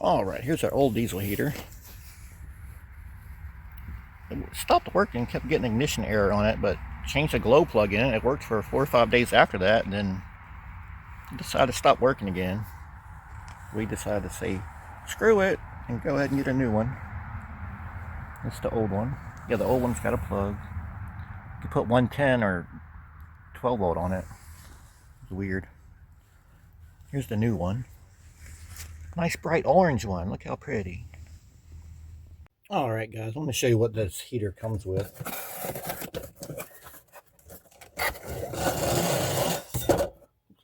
All right, here's our old diesel heater. It stopped working, kept getting ignition error on it, but changed the glow plug in. It worked for 4 or 5 days after that, and then it decided to stop working again. We decided to say, screw it, and go ahead and get a new one. It's the old one. Yeah, the old one's got a plug. You can put 110 or 12 volt on it. It's weird. Here's the new one. Nice bright orange one. Look how pretty. Alright guys, I'm going to show you what this heater comes with. Looks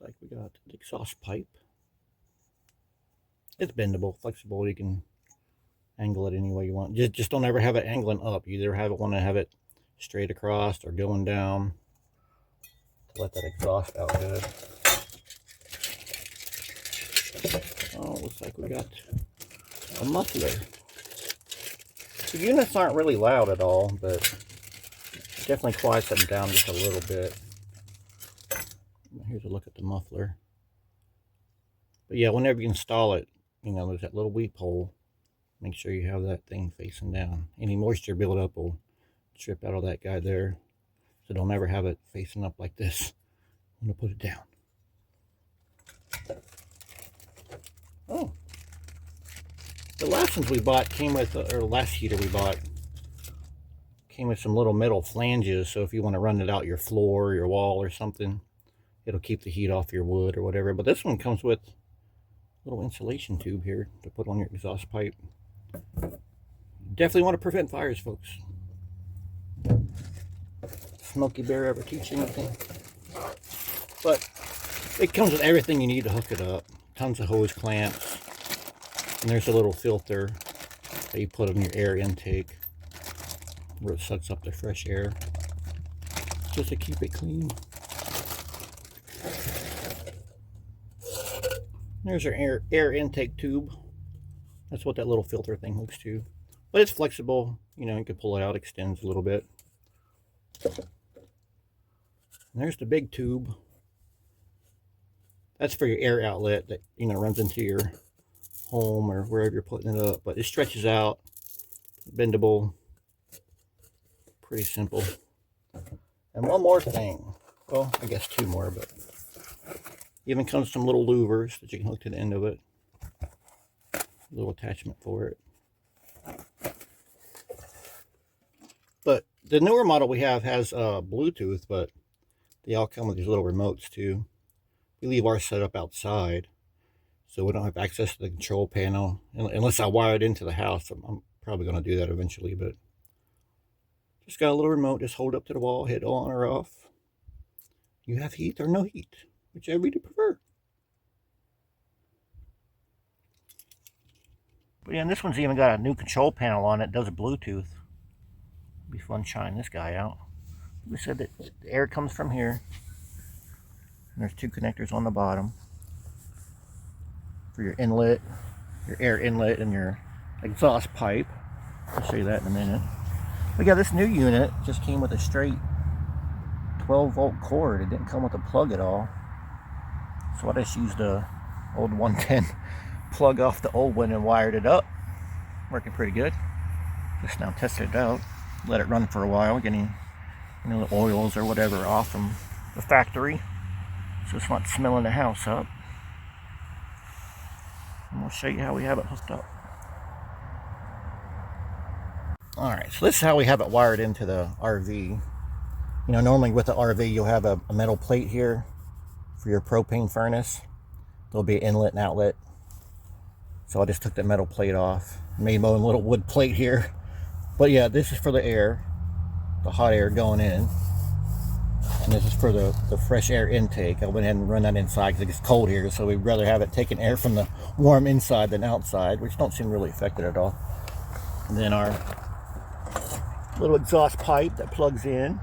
like we got the exhaust pipe. It's bendable, flexible. You can angle it any way you want. Just don't ever have it angling up. You either want to have it straight across or going down to let that exhaust out good. Oh, looks like we got a muffler. The units aren't really loud at all, but definitely quiets them down just a little bit. Here's a look at the muffler. But yeah, whenever you install it, you know, there's that little weep hole. Make sure you have that thing facing down. Any moisture buildup will strip out of that guy there. So don't ever have it facing up like this. I'm going to put it down. Oh. The last ones we bought came with, or last heater we bought, came with some little metal flanges. So if you want to run it out your floor, your wall or something, it'll keep the heat off your wood or whatever. But this one comes with a little insulation tube here to put on your exhaust pipe. Definitely want to prevent fires, folks. Smokey Bear ever teach you anything? But it comes with everything you need to hook it up. Tons of hose clamps. And there's a little filter that you put on your air intake where it sucks up the fresh air just to keep it clean. There's our air intake tube. That's what that little filter thing hooks to. But it's flexible. You know, you can pull it out, extends a little bit. And there's the big tube. That's for your air outlet that, you know, runs into your home or wherever you're putting it up. But it stretches out, bendable, pretty simple. And one more thing. Well, I guess two more, but even comes with some little louvers that you can hook to the end of it. A little attachment for it. But the newer model we have has Bluetooth, but they all come with these little remotes too. We leave ours set up outside, so we don't have access to the control panel unless I wire it into the house. I'm probably going to do that eventually, but just got a little remote. Just hold it up to the wall, hit on or off. You have heat or no heat, whichever you prefer. But yeah, and this one's even got a new control panel on it. Does a Bluetooth. It'll be fun trying this guy out. We said that the air comes from here. And there's two connectors on the bottom for your inlet, your air inlet, and your exhaust pipe. I'll show you that in a minute. But yeah, this new unit just came with a straight 12 volt cord. It didn't come with a plug at all. So I just used a old 110 plug off the old one and wired it up. Working pretty good. Just now tested it out. Let it run for a while, getting, you know, the oils or whatever off from the factory, so it's not smelling the house up. And we'll show you how we have it hooked up. Alright, so this is how we have it wired into the RV. You know, normally with the RV you'll have a metal plate here for your propane furnace. There'll be an inlet and outlet. So I just took the metal plate off, made my own little wood plate here. But yeah, this is for the air, the hot air going in. And this is for the fresh air intake. I went ahead and run that inside because it gets cold here, so we'd rather have it taking air from the warm inside than outside, which don't seem really affected at all. And then our little exhaust pipe that plugs in.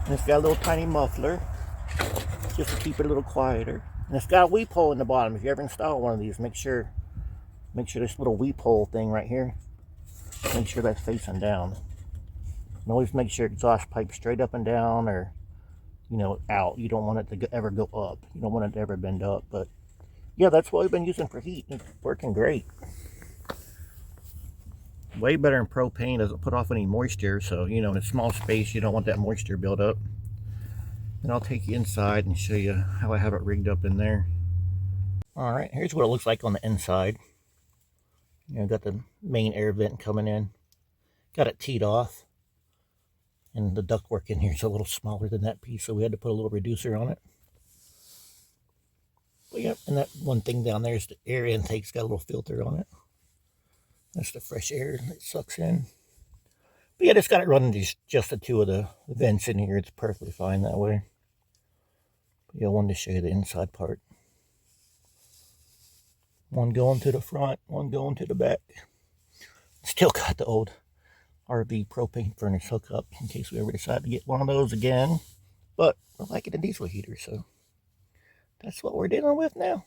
And it's got a little tiny muffler just to keep it a little quieter. And it's got a weep hole in the bottom. If you ever install one of these, make sure this little weep hole thing right here, make sure that's facing down. And always make sure exhaust pipe straight up and down, or, you know, out. You don't want it to ever go up. You don't want it to ever bend up. But yeah, that's what we've been using for heat. It's working great. Way better than propane. Doesn't put off any moisture. So, you know, in a small space, you don't want that moisture build up. And I'll take you inside and show you how I have it rigged up in there. All right, here's what it looks like on the inside. You know, got the main air vent coming in. Got it teed off. And the ductwork in here is a little smaller than that piece, so we had to put a little reducer on it. But yep, and that one thing down there is the air intake's got a little filter on it. That's the fresh air that sucks in. But yeah, just got it running just the two of the vents in here. It's perfectly fine that way. But yeah, I wanted to show you the inside part. One going to the front, one going to the back. Still got the old RV propane furnace hookup in case we ever decide to get one of those again. But we're liking a diesel heater, so that's what we're dealing with now.